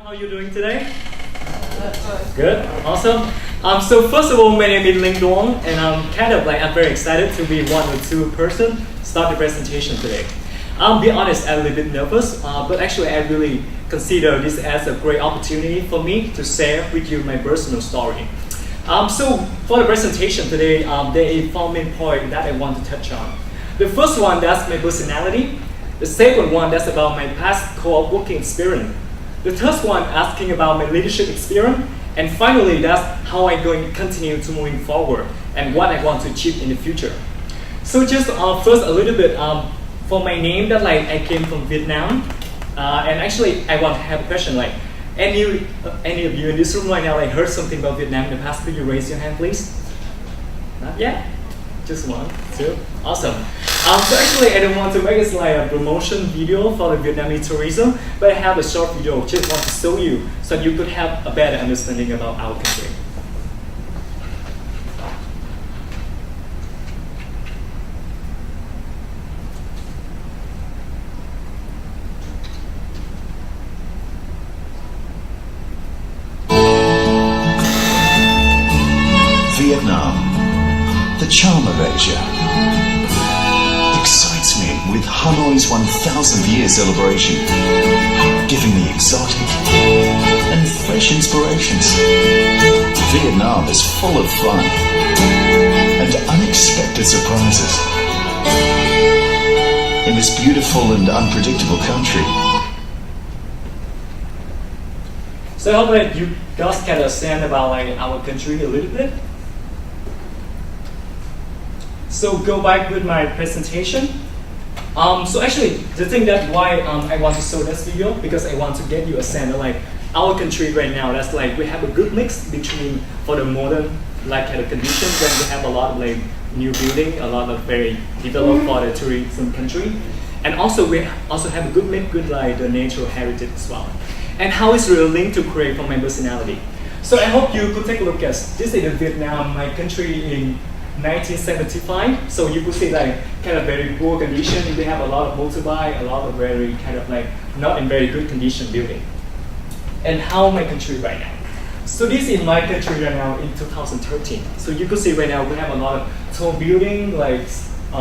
how are you doing today? Good, awesome. So first of all, my name is Duong, and I'm very excited to be one or two person start the presentation today. I'll be honest, I'm a little bit nervous, but actually I really consider this as a great opportunity for me to share with you my personal story. So for the presentation today, there are 4 main points that I want to touch on. The first one, that's my personality. The second one, that's about my past co-op working experience. The third one, asking about my leadership experience. And finally, that's how I'm going to continue to moving forward and what I want to achieve in the future. So just first a little bit for my name, that I came from Vietnam. And actually, I want to have a question, any of you in this room right now heard something about Vietnam in the past? Could you raise your hand, please? Not yet? Just 1, 2, awesome. So actually, I don't want to make it a promotion video for the Vietnamese tourism, but I have a short video just want to show you so you could have a better understanding about our country. Vietnam, the charm of Asia, excites me with Hanoi's 1,000 year celebration, giving me exotic and fresh inspirations. Vietnam is full of fun and unexpected surprises. In this beautiful and unpredictable country. So I hope that you guys can understand about our country a little bit. So go back with my presentation. So actually, the thing that why I want to show this video, because I want to get you a sense of our country right now. That's we have a good mix between for the modern kind of conditions when we have a lot of new building, a lot of very developed for the tourism country, and also we also have a good mix with the natural heritage as well. And how it's really linked to create from my personality. So I hope you could take a look at this is in Vietnam, my country in 1975, so you could see kind of very poor condition. They have a lot of motorbike, a lot of very kind of not in very good condition building. And how my country right now. So this is my country right now in 2013. So you could see right now we have a lot of tall building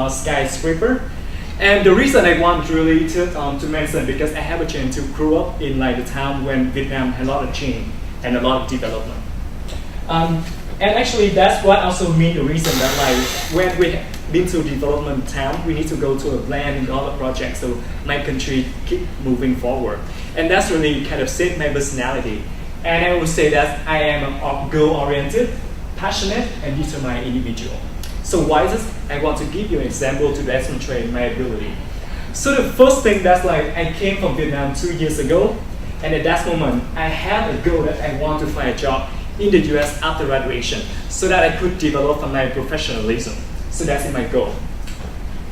skyscraper. And the reason I want really to mention because I have a chance to grow up in the time when Vietnam had a lot of change and a lot of development. And actually, that's what also means the reason that when we been to development time, we need to go to a plan and all the projects so my country keep moving forward. And that's really kind of set my personality. And I would say that I am a goal-oriented, passionate, and determined individual. So why is this? I want to give you an example to demonstrate my ability. So the first thing that's I came from Vietnam 2 years ago, and at that moment, I had a goal that I want to find a job in the US after graduation so that I could develop my professionalism. So that's my goal.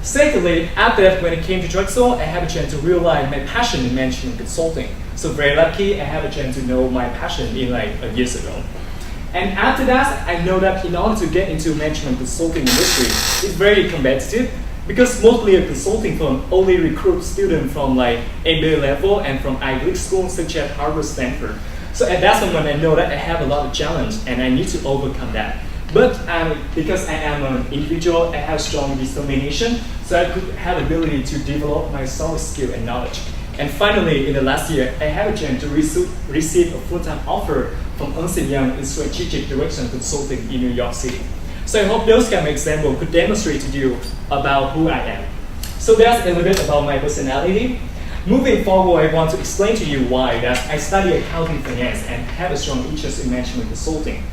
Secondly, after that, when it came to Drexel, I have a chance to realize my passion in management consulting. So very lucky, I have a chance to know my passion in years ago. And after that, I know that in order to get into management consulting industry, it's very competitive because mostly a consulting firm only recruits students from MBA level and from Ivy League schools such as Harvard, Stanford. So at that moment, I know that I have a lot of challenge and I need to overcome that. But because I am an individual, I have strong determination, so I could have ability to develop my soft skill and knowledge. And finally, in the last year, I have a chance to receive a full-time offer from Ernst & Young in strategic direction consulting in New York City. So I hope those kind of examples could demonstrate to you about who I am. So that's a little bit about my personality. Moving forward, I want to explain to you why that I study accounting finance and have a strong interest in management consulting.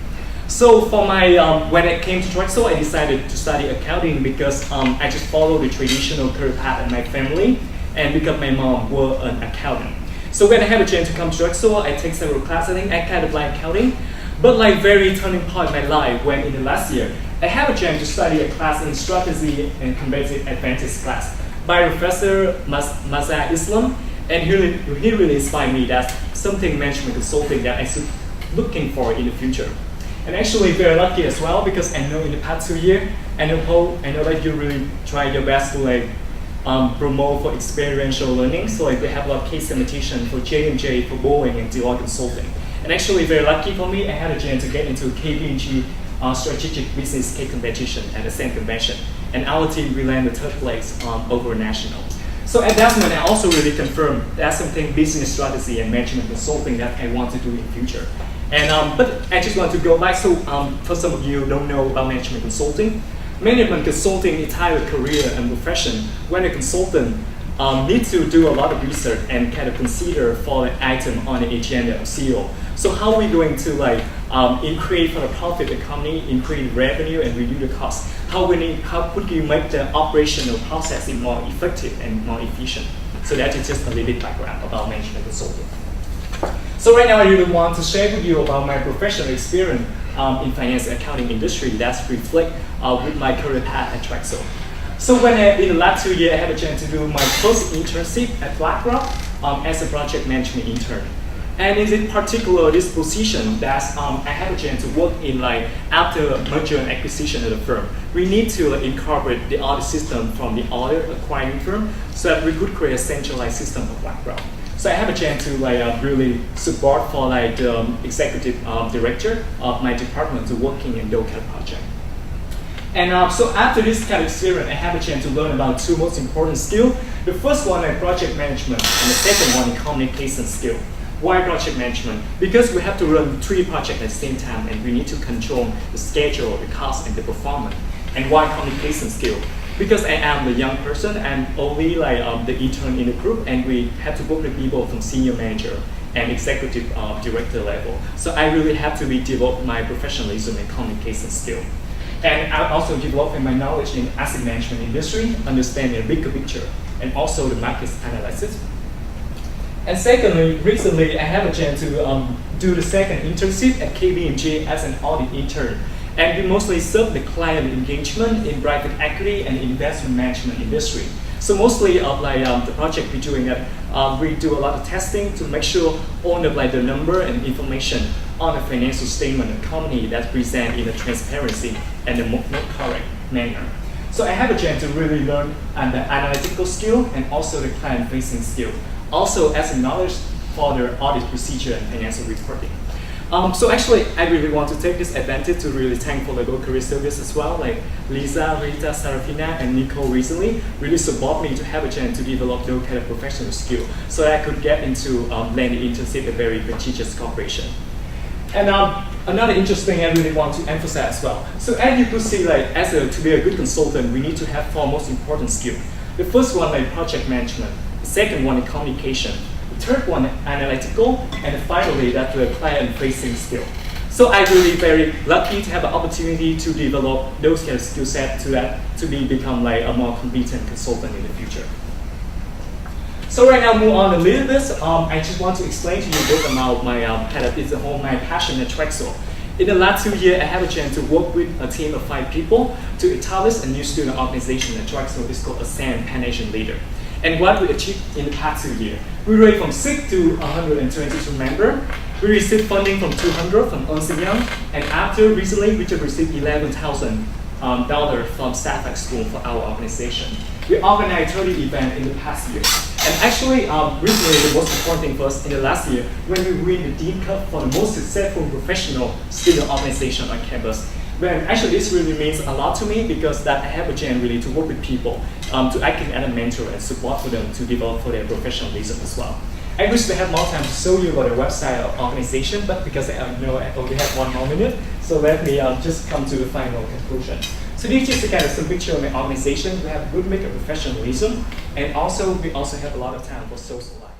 So for my, when I came to Drexel, I decided to study accounting because I just followed the traditional career path in my family and because my mom was an accountant. So when I have a chance to come to Drexel, I take several classes. I kind of like accounting, but very turning point in my life when in the last year, I have a chance to study a class in strategy and competitive advantage class by Professor Maza Islam, and he really inspired me. That's something management consulting that I should looking for in the future. And actually very lucky as well because I know in the past 2 years, I know that you really try your best to promote for experiential learning. So like we have a lot of case imitation for J&J, for Boeing, and Duong Consulting. And actually, very lucky for me, I had a chance to get into KPMG strategic business case competition at the same convention. And our team, we landed third place over national. So at that moment, I also really confirmed that's something business strategy and management consulting that I want to do in future. And but I just want to go back. So for some of you who don't know about management consulting, management consulting entire career and profession, when a consultant need to do a lot of research and kind of consider for an item on the agenda of CEO. So how are we going to like increase for the profit of the company, increase revenue, and reduce the cost? How could you make the operational processing more effective and more efficient? So that is just a little bit background about management consulting. So right now I really want to share with you about my professional experience in finance and accounting industry that's reflect with my career path at Traxel. So when in the last 2 years I had a chance to do my first internship at BlackRock as a project management intern. And in particular, this position that I had a chance to work in like after merger and acquisition of the firm, we need to incorporate the audit system from the audit acquiring firm so that we could create a centralized system for BlackRock. So I have a chance to like really support for like the executive director of my department to working in those kind of project. And so after this kind of experience, I have a chance to learn about two most important skills. The first one is project management, and the second one is communication skill. Why project management? Because we have to run 3 projects at the same time, and we need to control the schedule, the cost, and the performance. And why communication skill? Because I am the young person and only like the intern in the group, and we have to work with people from senior manager and executive director level. So I really have to develop my professionalism and communication skill. And I'm also developing my knowledge in asset management industry, understanding the bigger picture, and also the market analysis. And secondly, recently I have a chance to do the second internship at KPMG as an audit intern. And we mostly serve the client engagement in private equity and investment management industry. So mostly of like the project we're doing that we do a lot of testing to make sure all of like the number and information on the financial statement of the company that's present in a transparency and the more correct manner. So I have a chance to really learn the analytical skill and also the client-facing skill. Also as a knowledge for the audit procedure and financial reporting. So actually, I really want to take this advantage to really thank for the LeBow Career Service as well, like Lisa, Rita, Sarafina, and Nicole recently really support me to have a chance to develop those kind of professional skill so that I could get into land internship at very prestigious corporation. And another interesting thing I really want to emphasize as well. So as you could see, like to be a good consultant, we need to have 4 most important skills. The first one, like project management. The second one is communication. Third one, analytical, and finally, that's the client-facing skill. So I'm really very lucky to have an opportunity to develop those kind of skill sets to become like a more competent consultant in the future. So right now, move on a little bit. I just want to explain to you a bit about my my passion at Traxel. In the last 2 years, I have a chance to work with a team of 5 people to establish a new student organization at Traxel. It's called ASCEND Pan-Asian Leader. And what we achieved in the past 2 years, we raised from 6 to 122 members. We received funding from 200 from Ernst & Young, and after recently, we just received $11,000 from Staff School for our organization. We organized 30 events in the past year. And actually, recently, the most important thing for us in the last year, when we win the Dean Cup for the most successful professional student organization on campus. But actually, this really means a lot to me because that I have a chance really to work with people, to act as a mentor and support for them to develop for their professionalism as well. I wish to have more time to show you about the website of organization, but because I know I only have 1 more minute, so let me just come to the final conclusion. So this is kind of some picture of my organization. We have a good mix of professionalism, and also we also have a lot of time for social life.